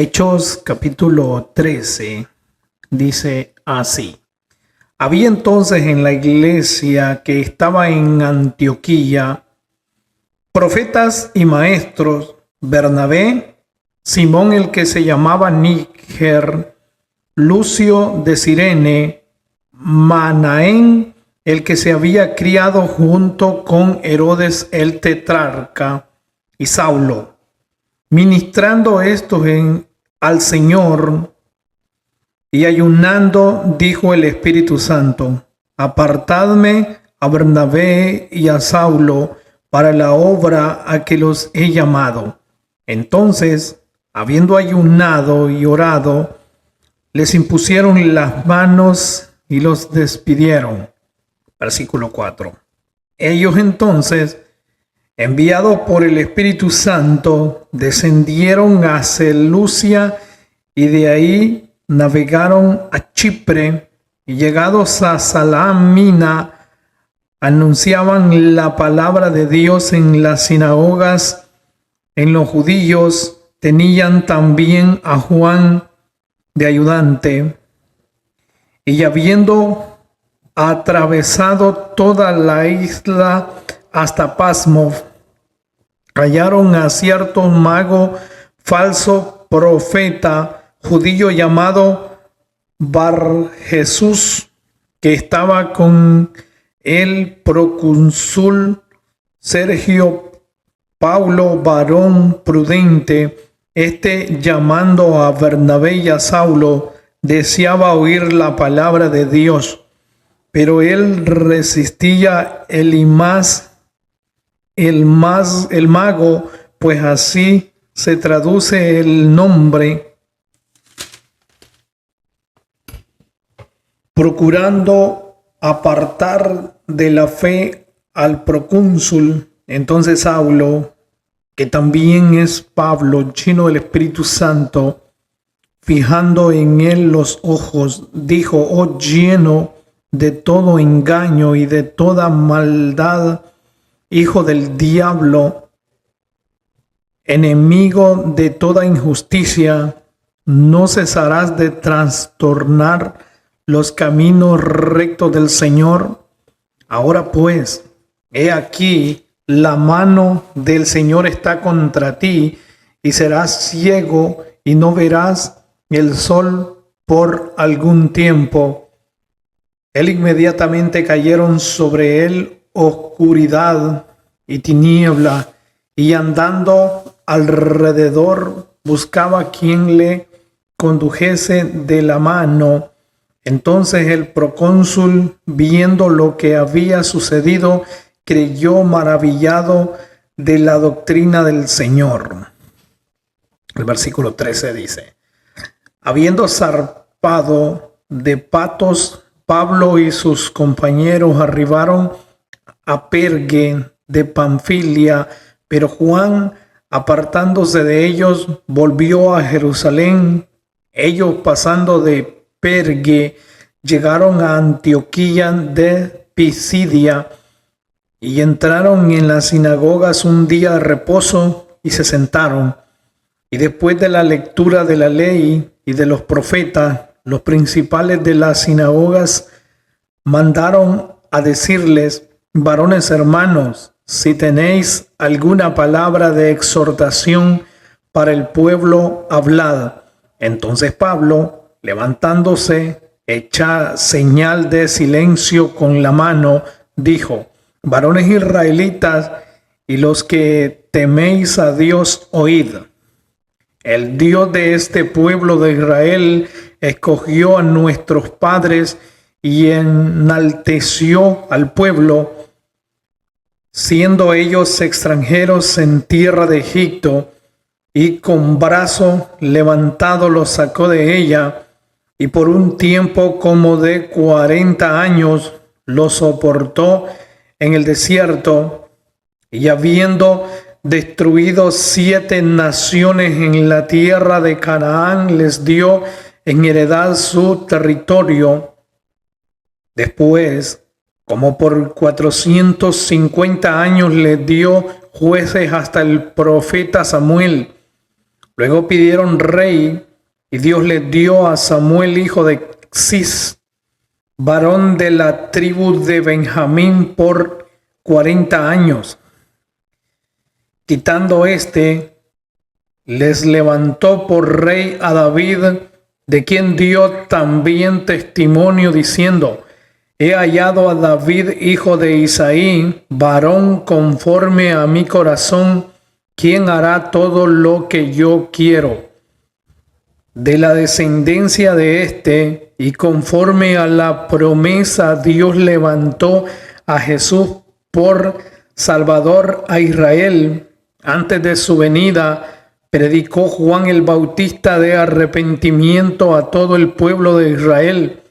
Hechos capítulo 13 dice así. Había entonces en la iglesia que estaba en Antioquía profetas y maestros: Bernabé, Simón el que se llamaba Níger, Lucio de Cirene, Manaén el que se había criado junto con Herodes el tetrarca, y Saulo. Ministrando estos al Señor y ayunando, dijo el Espíritu Santo: apartadme a Bernabé y a Saulo para la obra a que los he llamado. Entonces, habiendo ayunado y orado, les impusieron las manos y los despidieron. Versículo 4. Ellos entonces, enviados por el Espíritu Santo, descendieron a Seleucia y de ahí navegaron a Chipre, y llegados a Salamina, anunciaban la palabra de Dios en las sinagogas. En los judíos tenían también a Juan de ayudante, y habiendo atravesado toda la isla hasta Pasmo, hallaron a cierto mago falso profeta judío llamado Bar Jesús, que estaba con el procónsul Sergio Paulo, varón prudente. Llamando a Bernabé y a Saulo, deseaba oír la palabra de Dios, pero él resistía el mago, pues así se traduce el nombre, procurando apartar de la fe al procónsul. Entonces Saulo, que también es Pablo, lleno del Espíritu Santo, fijando en él los ojos, dijo: oh, lleno de todo engaño y de toda maldad, hijo del diablo, enemigo de toda injusticia, ¿no cesarás de trastornar los caminos rectos del Señor? Ahora pues, he aquí, la mano del Señor está contra ti, y serás ciego y no verás el sol por algún tiempo. Él inmediatamente cayeron sobre él oscuridad y tiniebla, y andando alrededor buscaba quien le condujese de la mano. Entonces el procónsul, viendo lo que había sucedido, creyó maravillado de la doctrina del Señor. El versículo 13 dice: habiendo zarpado de Patos, Pablo y sus compañeros arribaron a Perge de Panfilia, pero Juan, apartándose de ellos, volvió a Jerusalén. Ellos, pasando de Perge, llegaron a Antioquía de Pisidia, y entraron en las sinagogas un día de reposo y se sentaron. Y después de la lectura de la ley y de los profetas, los principales de las sinagogas mandaron a decirles: varones hermanos, si tenéis alguna palabra de exhortación para el pueblo, hablad. Entonces Pablo, levantándose, hecha señal de silencio con la mano, dijo: varones israelitas y los que teméis a Dios, oíd. El Dios de este pueblo de Israel escogió a nuestros padres y enalteció al pueblo, siendo ellos extranjeros en tierra de Egipto, y con brazo levantado los sacó de ella, y por un tiempo como de 40 años los soportó en el desierto, y habiendo destruido 7 naciones en la tierra de Canaán, les dio en heredad su territorio. Después, como por 450 años, les dio jueces hasta el profeta Samuel. Luego pidieron rey, y Dios le dio a Samuel, hijo de Cis, varón de la tribu de Benjamín, por 40 años. Quitando les levantó por rey a David, de quien dio también testimonio diciendo: he hallado a David, hijo de Isaí, varón conforme a mi corazón, quien hará todo lo que yo quiero. De la descendencia de y conforme a la promesa, Dios levantó a Jesús por Salvador a Israel. Antes de su venida, predicó Juan el Bautista de arrepentimiento a todo el pueblo de Israel.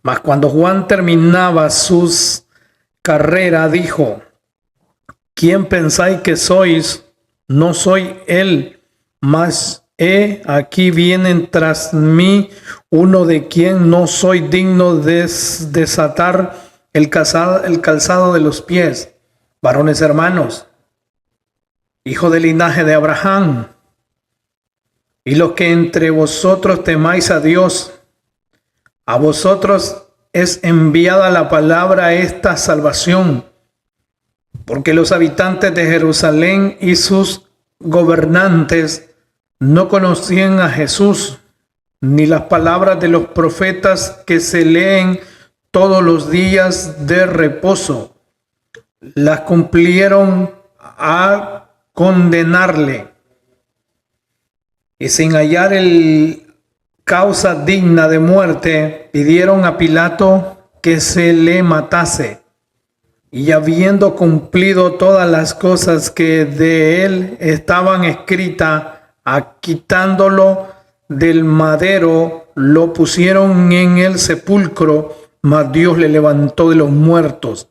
Mas cuando Juan terminaba sus carrera, dijo: ¿quién pensáis que sois? No soy él, mas aquí vienen tras mí uno de quien no soy digno de desatar el calzado de los pies. Varones hermanos, hijo del linaje de Abraham, y los que entre vosotros temáis a Dios, a vosotros es enviada la palabra esta salvación, porque los habitantes de Jerusalén y sus gobernantes no conocían a Jesús, ni las palabras de los profetas que se leen todos los días de reposo. Las cumplieron a condenarle, y sin hallar causa digna de muerte, pidieron a Pilato que se le matase. Y habiendo cumplido todas las cosas que de él estaban escritas, quitándolo del madero, lo pusieron en el sepulcro, mas Dios le levantó de los muertos.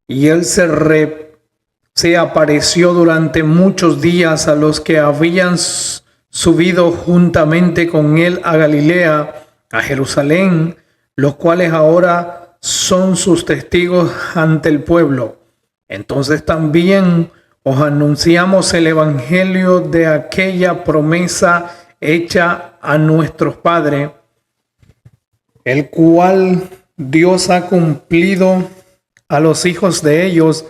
Y él se apareció durante muchos días a los que habían subido juntamente con él a Galilea, a Jerusalén, los cuales ahora son sus testigos ante el pueblo. Entonces también os anunciamos el evangelio de aquella promesa hecha a nuestros padres, el cual Dios ha cumplido a los hijos de ellos,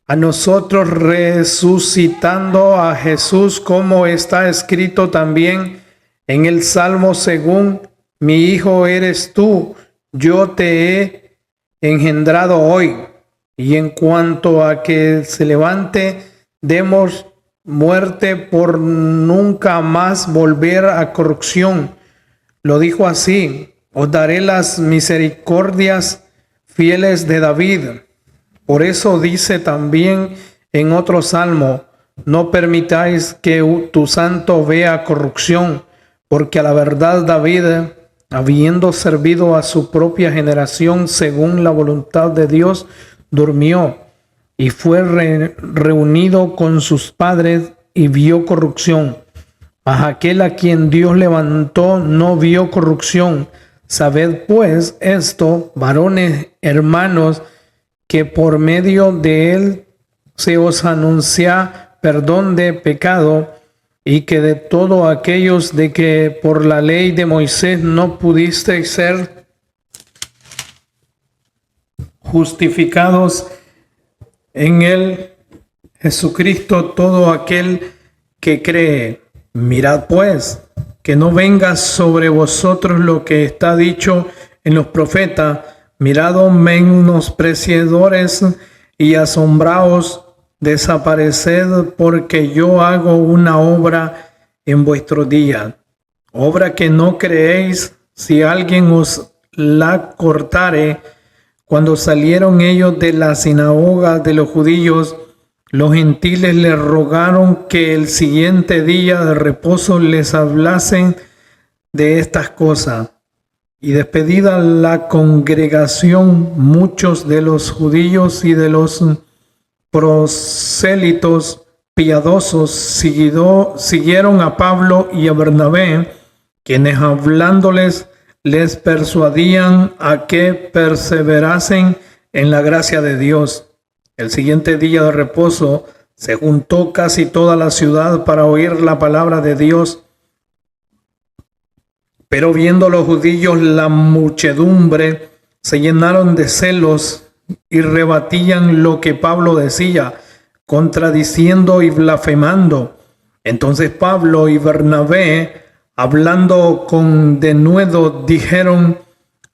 a nosotros resucitando a Jesús, como está escrito también en el Salmo según: mi hijo eres tú, yo te he engendrado hoy. Y en cuanto a que se levante, demos muerte por nunca más volver a corrupción. Lo dijo así: os daré las misericordias fieles de David. Por eso dice también en otro salmo: no permitáis que tu santo vea corrupción, porque a la verdad David, habiendo servido a su propia generación según la voluntad de Dios, durmió y fue reunido con sus padres y vio corrupción. Mas aquel a quien Dios levantó no vio corrupción. Sabed pues esto, varones hermanos, que por medio de él se os anuncia perdón de pecado, y que de todos aquellos de que por la ley de Moisés no pudisteis ser justificados en él, Jesucristo, todo aquel que cree. Mirad pues, que no venga sobre vosotros lo que está dicho en los profetas: mirad, menospreciadores, y asombraos, desapareced, porque yo hago una obra en vuestro día, obra que no creéis, si alguien os la cortare. Cuando salieron ellos de la sinagoga de los judíos, los gentiles le rogaron que el siguiente día de reposo les hablasen de estas cosas. Y despedida la congregación, muchos de los judíos y de los prosélitos piadosos siguieron a Pablo y a Bernabé, quienes hablándoles les persuadían a que perseverasen en la gracia de Dios. El siguiente día de reposo se juntó casi toda la ciudad para oír la palabra de Dios, Pero viendo los judíos la muchedumbre, se llenaron de celos y rebatían lo que Pablo decía, contradiciendo y blasfemando. Entonces Pablo y Bernabé, hablando con denuedo, dijeron: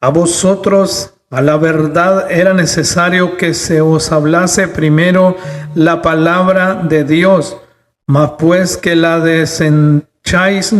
a vosotros, a la verdad, era necesario que se os hablase primero la palabra de Dios, mas pues que la desencháis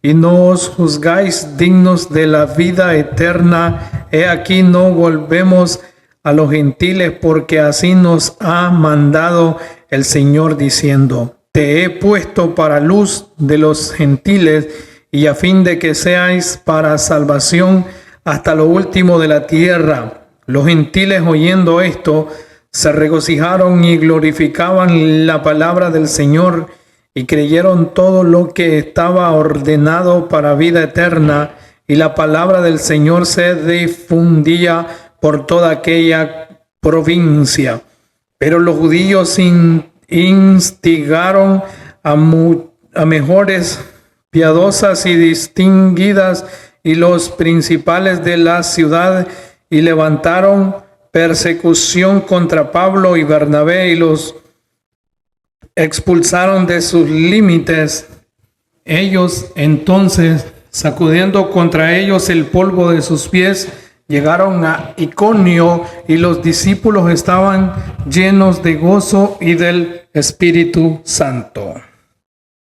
y no os juzgáis dignos de la vida eterna, he aquí no volvemos a los gentiles, porque así nos ha mandado el Señor, diciendo: te he puesto para luz de los gentiles, y a fin de que seáis para salvación hasta lo último de la tierra. Los gentiles, oyendo esto, se regocijaron y glorificaban la palabra del Señor, y creyeron todo lo que estaba ordenado para vida eterna, y la palabra del Señor se difundía por toda aquella provincia. Pero los judíos instigaron a mejores, piadosas y distinguidas, y los principales de la ciudad, y levantaron persecución contra Pablo y Bernabé, y los expulsaron de sus límites. Ellos entonces, sacudiendo contra ellos el polvo de sus pies, llegaron a Iconio, y los discípulos estaban llenos de gozo y del Espíritu Santo.